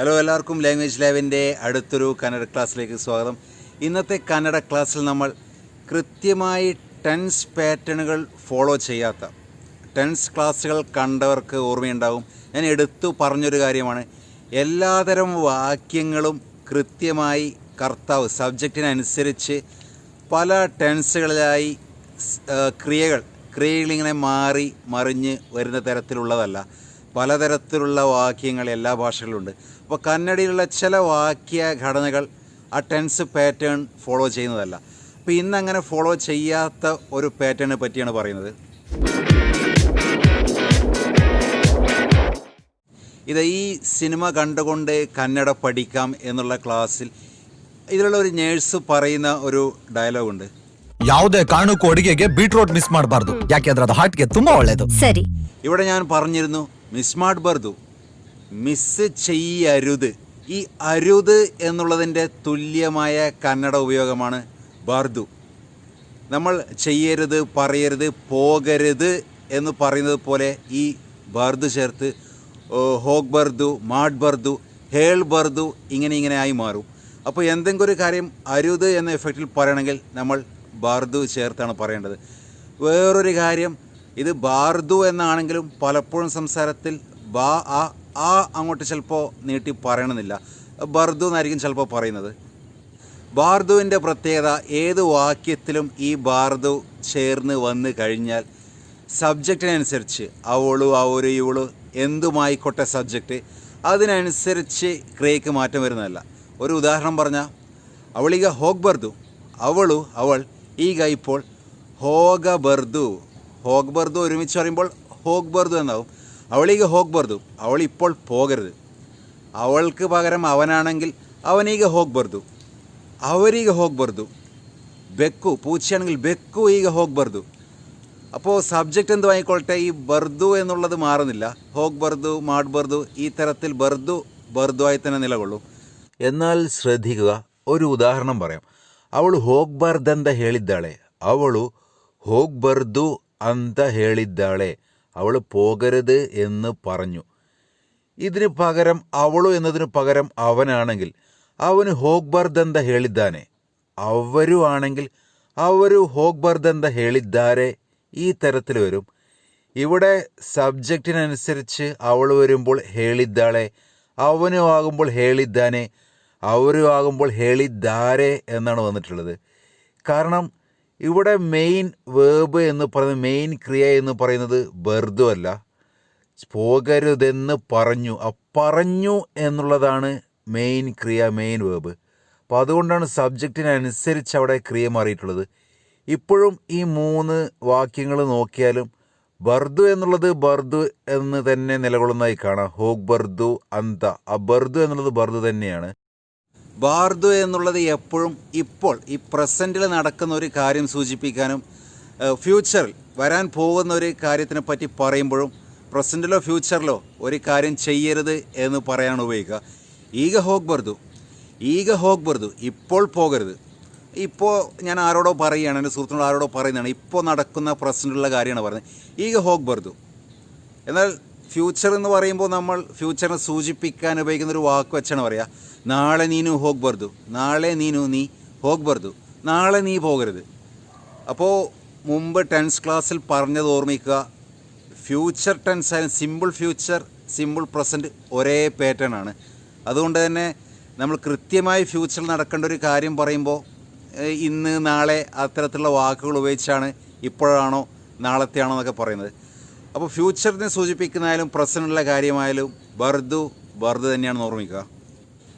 Hello, എല്ലാവർക്കും language ലാബിൻ്റെ അടുത്തൊരു കന്നഡ ക്ലാസ്സിലേക്ക് സ്വാഗതം. ഇന്നത്തെ കന്നഡ ക്ലാസ്സിൽ നമ്മൾ കൃത്യമായി ടെൻസ് പാറ്റേണുകൾ ഫോളോ ചെയ്യാത്ത ടെൻസ് ക്ലാസ്സുകൾ കണ്ടവർക്ക് ഓർമ്മയുണ്ടാകും. ഞാൻ എടുത്തു പറഞ്ഞൊരു കാര്യമാണ്, എല്ലാതരം വാക്യങ്ങളും കൃത്യമായി കർത്താവ് സബ്ജക്റ്റിനനുസരിച്ച് പല ടെൻസുകളിലായി ക്രിയകളിങ്ങനെ മാറി മറിഞ്ഞ് വരുന്ന തരത്തിലുള്ളതല്ല. പലതരത്തിലുള്ള വാക്യങ്ങൾ എല്ലാ ഭാഷകളിലുണ്ട്. അപ്പോൾ കന്നഡയിലുള്ള ചില വാക്യഘടനകൾ ആ ടെൻസ് പാറ്റേൺ ഫോളോ ചെയ്യുന്നതല്ല. അപ്പോൾ ഇന്നങ്ങനെ ഫോളോ ചെയ്യാത്ത ഒരു പാറ്റേണിനെ പറ്റിയാണ് പറയുന്നത്. ഇത് ഈ സിനിമ കണ്ടുകൊണ്ട് കന്നഡ പഠിക്കാം എന്നുള്ള ക്ലാസ്സിൽ ഇതിലുള്ള ഒരു നേഴ്സ് പറയുന്ന ഒരു ഡയലോഗുണ്ട്. ಯಾವುದೇ ಕಾರಣಕ್ಕೂ ಅಡಿಗೆಗೆ ಬೀಟ್ರೂಟ್ ಮಿಸ್ ಮಾಡಬಾರ್ದು, ಯಾಕೆಂದ್ರೆ ಅದು ಹಾರ್ಟ್ಗೆ ತುಂಬಾ ಒಳ್ಳೆಯದು. ಸರಿ, ഇവിടെ ഞാൻ പറഞ്ഞിരുന്നു മിസ് മാഡ്ബർദു, മിസ് ചെയ്യരുത്. ഈ അരുത് എന്നുള്ളതിൻ്റെ തുല്യമായ കന്നഡ ഉപയോഗമാണ് ബാർദു. നമ്മൾ ചെയ്യരുത്, പറയരുത്, പോകരുത് എന്ന് പറയുന്നത് പോലെ ഈ ബാർദു ചേർത്ത് ഹോഗ്ബർദു, മാഡ്ബർദു, ഹേൾബർദു ഇങ്ങനെ ആയി മാറും. അപ്പോൾ എന്തെങ്കിലും ഒരു കാര്യം അരുത് എന്ന എഫക്റ്റിൽ പറയണമെങ്കിൽ നമ്മൾ ബാർദു ചേർത്താണ് പറയേണ്ടത്. വേറൊരു കാര്യം, ഇത് ബാർദു എന്നാണെങ്കിലും പലപ്പോഴും സംസാരത്തിൽ ആ അങ്ങോട്ട് ചിലപ്പോൾ നീട്ടി പറയണമെന്നില്ല, ബർദു എന്നായിരിക്കും ചിലപ്പോൾ പറയുന്നത്. ബാർദുവിൻ്റെ പ്രത്യേകത, ഏത് വാക്യത്തിലും ഈ ബാർദു ചേർന്ന് വന്ന് കഴിഞ്ഞാൽ സബ്ജക്റ്റിനനുസരിച്ച് അവളു, അവര്, ഇവളു എന്തുമായിക്കോട്ടെ സബ്ജക്റ്റ്, അതിനനുസരിച്ച് ക്രിയയ്ക്ക് മാറ്റം വരുന്നതല്ല. ഒരു ഉദാഹരണം പറഞ്ഞാൽ, അവളീಗ ಹೋಗ್ಬರ್ದು, അവൾ ಈಗ ഇപ്പോൾ ಹೋಗಬರ್ದು. ಹೋಗ್ಬರ್ದು ഒരുമിച്ച് പറയുമ്പോൾ ಹೋಗ್ಬರ್ದು എന്നാവും. അവളീಗ ಹೋಗ್ಬರ್ದು, അവൾ ഇപ്പോൾ പോകരുത്. അവൾക്ക് പകരം അവനാണെങ്കിൽ അവനീಗ ಹೋಗ್ಬರ್ದು, അവരീಗ ಹೋಗ್ಬರ್ದು. ಬೆಕ್ಕು, പൂച്ചയാണെങ്കിൽ ಬೆಕ್ಕು ಈಗ ಹೋಗ್ಬರ್ದು. അപ്പോൾ സബ്ജക്റ്റ് എന്ത് വാങ്ങിക്കൊള്ളട്ടെ, ഈ ബർദു എന്നുള്ളത് മാറുന്നില്ല. ಹೋಗ್ಬರ್ದು, മാഡ്ಬರ್ದು ഈ തരത്തിൽ ബർദു ആയി തന്നെ നിലകൊള്ളും. എന്നാൽ ശ്രദ്ധിക്കുക, ഒരു ഉദാഹരണം പറയാം. ಅವಳು ಹೋಗ್ಬಾರ್ದಂತ ಹೇಳಿದ್ದಾಳೆ, ಅವಳು ಹೋಗ್ಬರ್ದು ಅಂತ ಹೇಳಿದ್ದಾಳೆ. അവൾ പോകരുത് എന്ന് പറഞ്ഞു. ഇതിന് പകരം അവളു എന്നതിന് പകരം അവനാണെങ്കിൽ അവന് ಹೋಗ್ಬಾರ್ದಂತ ಹೇಳಿದ್ದಾನೆ. അവരു ആണെങ്കിൽ അവരു ಹೋಗ್ಬಾರ್ದಂತ ಹೇಳಿದ್ದಾರೆ. ഈ തരത്തിൽ വരും. ഇവിടെ സബ്ജക്റ്റിനനുസരിച്ച് അവൾ വരുമ്പോൾ ಹೇಳಿದ್ದಾಳೆ, അവനും ആകുമ്പോൾ ಹೇಳಿದ್ದಾನೆ, അവരും ആകുമ്പോൾ ಹೇಳಿದ್ದಾರೆ എന്നാണ് വന്നിട്ടുള്ളത്. കാരണം ഇവിടെ മെയിൻ വേർബ് എന്ന് പറയുന്നത്, മെയിൻ ക്രിയ എന്ന് പറയുന്നത് ബർദു അല്ല, പോകരുതെന്ന് പറഞ്ഞു. പറഞ്ഞു എന്നുള്ളതാണ് മെയിൻ ക്രിയ, മെയിൻ വേർബ്. അപ്പോൾ അതുകൊണ്ടാണ് സബ്ജക്റ്റിനനുസരിച്ച് അവിടെ ക്രിയ മാറിയിട്ടുള്ളത്. ഇപ്പോഴും ഈ 3 വാക്യങ്ങൾ നോക്കിയാലും ബർദു എന്നുള്ളത് ബർദു എന്ന് തന്നെ നിലകൊള്ളുന്നതായി കാണാം. ഹോഗ്ബർദു അന്ത, ആ ബർദു എന്നുള്ളത് ബർദു തന്നെയാണ്. ബാർദു എന്നുള്ളത് എപ്പോഴും ഇപ്പോൾ ഈ പ്രസൻറ്റിൽ നടക്കുന്ന ഒരു കാര്യം സൂചിപ്പിക്കാനും ഫ്യൂച്ചറിൽ വരാൻ പോകുന്ന ഒരു കാര്യത്തിനെ പറ്റി പറയുമ്പോഴും പ്രസൻറ്റിലോ ഫ്യൂച്ചറിലോ ഒരു കാര്യം ചെയ്യരുത് എന്ന് പറയാനാണ് ഉപയോഗിക്കുക. ഈഗ ഹോഗ്ബർദു, ഇപ്പോൾ പോകരുത്. ഇപ്പോൾ ഞാൻ ആരോടോ പറയുകയാണ്, എൻ്റെ സുഹൃത്തിനോട് ആരോടോ പറയുന്നതാണ്, ഇപ്പോൾ നടക്കുന്ന പ്രസൻറ്റിലുള്ള കാര്യമാണ് പറയുന്നത്. ഈഗ ഹോഗ്ബർദു. എന്നാൽ ഫ്യൂച്ചർ എന്ന് പറയുമ്പോൾ നമ്മൾ ഫ്യൂച്ചറിനെ സൂചിപ്പിക്കാൻ ഉപയോഗിക്കുന്ന ഒരു വാക്ക് വെച്ചാണ് പറയുക. നാളെ നീനു ಹೋಗ್ಬಾರ್ದು, നാളെ നീ ಹೋಗ್ಬಾರ್ದು, നാളെ നീ പോകരുത്. അപ്പോൾ മുമ്പ് ടെൻസ് ക്ലാസ്സിൽ പറഞ്ഞത് ഓർമ്മിക്കുക, ഫ്യൂച്ചർ ടെൻസ് ആയാലും സിമ്പിൾ ഫ്യൂച്ചർ, സിമ്പിൾ പ്രസൻറ്റ് ഒരേ പാറ്റേൺ ആണ്. അതുകൊണ്ട് തന്നെ നമ്മൾ കൃത്യമായി ഫ്യൂച്ചറിൽ നടക്കേണ്ട ഒരു കാര്യം പറയുമ്പോൾ ഇന്ന്, നാളെ അത്തരത്തിലുള്ള വാക്കുകൾ ഉപയോഗിച്ചാണ് ഇപ്പോഴാണോ നാളത്തെയാണോ എന്നൊക്കെ പറയുന്നത്. അപ്പോൾ ഫ്യൂച്ചറിനെ സൂചിപ്പിക്കുന്നതായാലും പ്രസൻറ്റുള്ള കാര്യമായാലും ബർദു തന്നെയാണെന്ന് ഓർമ്മിക്കുക.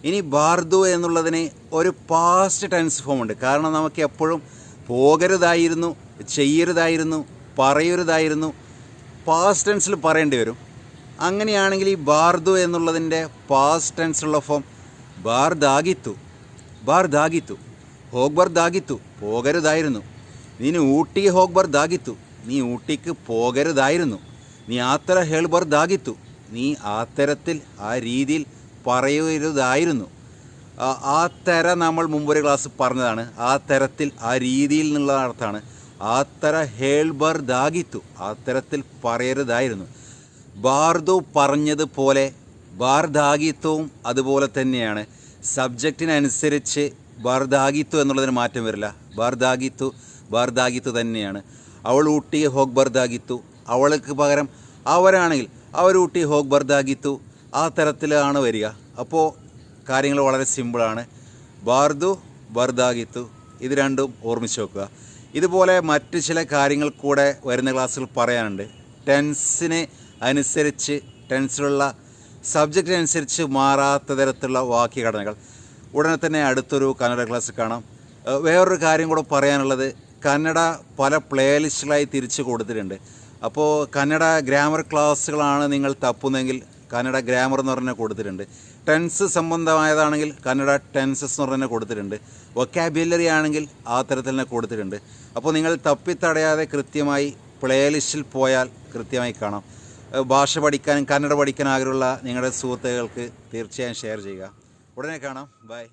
ഇനി ബാർദു എന്നുള്ളതിന് ഒരു പാസ്റ്റ് ടെൻസ് ഫോം ഉണ്ട്. കാരണം നമുക്ക് എപ്പോഴും പോകരുതായിരുന്നു, ചെയ്യരുതായിരുന്നു, പറയരുതായിരുന്നു പാസ്റ്റ് ടെൻസിൽ പറയേണ്ടി വരും. അങ്ങനെയാണെങ്കിൽ ഈ ബാർദു എന്നുള്ളതിൻ്റെ പാസ്റ്റ് ടെൻസുള്ള ഫോം ബാർദാഗിത്തു, ಹೋಗ್ಬಾರ್ದಾಗಿತ್ತು, പോകരുതായിരുന്നു. നീನು ഊട്ടിಗೆ ಹೋಗ್ಬಾರ್ದಾಗಿತ್ತು, നീ ഊട്ടിക്ക് പോകരുതായിരുന്നു. നീ ആ ಥರ ಹೇಳ್ಬಾರ್ದಾಗಿತ್ತು, നീ ആ തരത്തിൽ, ആ രീതിയിൽ പറയരുതായിരുന്നു. ആ തര നമ്മൾ മുമ്പൊരു ക്ലാസ് പറഞ്ഞതാണ്. ആ തരത്തിൽ, ആ രീതിയിൽ എന്നുള്ള അർത്ഥമാണ്. ആ തര ഹേൾബർദാഗിത്തു, ആ തരത്തിൽ പറയരുതായിരുന്നു. ബാർദു പറഞ്ഞതുപോലെ ബാർധാഗിത്വവും അതുപോലെ തന്നെയാണ്. സബ്ജക്റ്റിനനുസരിച്ച് ബാർധാഗിത്വം എന്നുള്ളതിന് മാറ്റം വരില്ല. ബാർധാഗിത്വ തന്നെയാണ്. അവൾ ഊട്ടി ഹോഗ് ബാർധാഗിത്തു, അവൾക്ക് പകരം അവരാണെങ്കിൽ അവരൂട്ടി ഹോഗ് ബാർധാഗിത്തു, ആ തരത്തിലാണ് വരിക. അപ്പോൾ കാര്യങ്ങൾ വളരെ സിമ്പിളാണ്. ബാർദു ബാർധാഗിത്തു, ഇത് രണ്ടും ഓർമ്മിച്ച് വെക്കുക. ഇതുപോലെ മറ്റ് ചില കാര്യങ്ങൾ കൂടെ വരുന്ന ക്ലാസ്സുകൾ പറയാനുണ്ട്. ടെൻസിന് അനുസരിച്ച്, ടെൻസിലുള്ള സബ്ജക്റ്റിനനുസരിച്ച് മാറാത്ത തരത്തിലുള്ള വാക്യഘടനകൾ. ഉടനെ തന്നെ അടുത്തൊരു കന്നഡ ക്ലാസ് കാണാം. വേറൊരു കാര്യം കൂടെ പറയാനുള്ളത്, കന്നഡ പല പ്ലേലിസ്റ്റുകളായി തിരിച്ച് കൊടുത്തിട്ടുണ്ട്. അപ്പോൾ കന്നഡ ഗ്രാമർ ക്ലാസ്സുകളാണ് നിങ്ങൾ തപ്പുന്നതെങ്കിൽ കന്നഡ ഗ്രാമർ എന്ന് പറഞ്ഞാൽ കൊടുത്തിട്ടുണ്ട്. ടെൻസ് സംബന്ധമായതാണെങ്കിൽ കന്നഡ ടെൻസസ് എന്ന് പറഞ്ഞാൽ കൊടുത്തിട്ടുണ്ട്. വൊക്കാബുലറി ആണെങ്കിൽ ആ തരത്തിൽ തന്നെ കൊടുത്തിട്ടുണ്ട്. അപ്പോൾ നിങ്ങൾ തപ്പിത്തടയാതെ കൃത്യമായി പ്ലേലിസ്റ്റിൽ പോയാൽ കൃത്യമായി കാണാം. ഭാഷ പഠിക്കാനും കന്നഡ പഠിക്കാനും ആഗ്രഹമുള്ള നിങ്ങളുടെ സുഹൃത്തുക്കൾക്ക് തീർച്ചയായും ഷെയർ ചെയ്യുക. ഉടനെ കാണാം. ബൈ.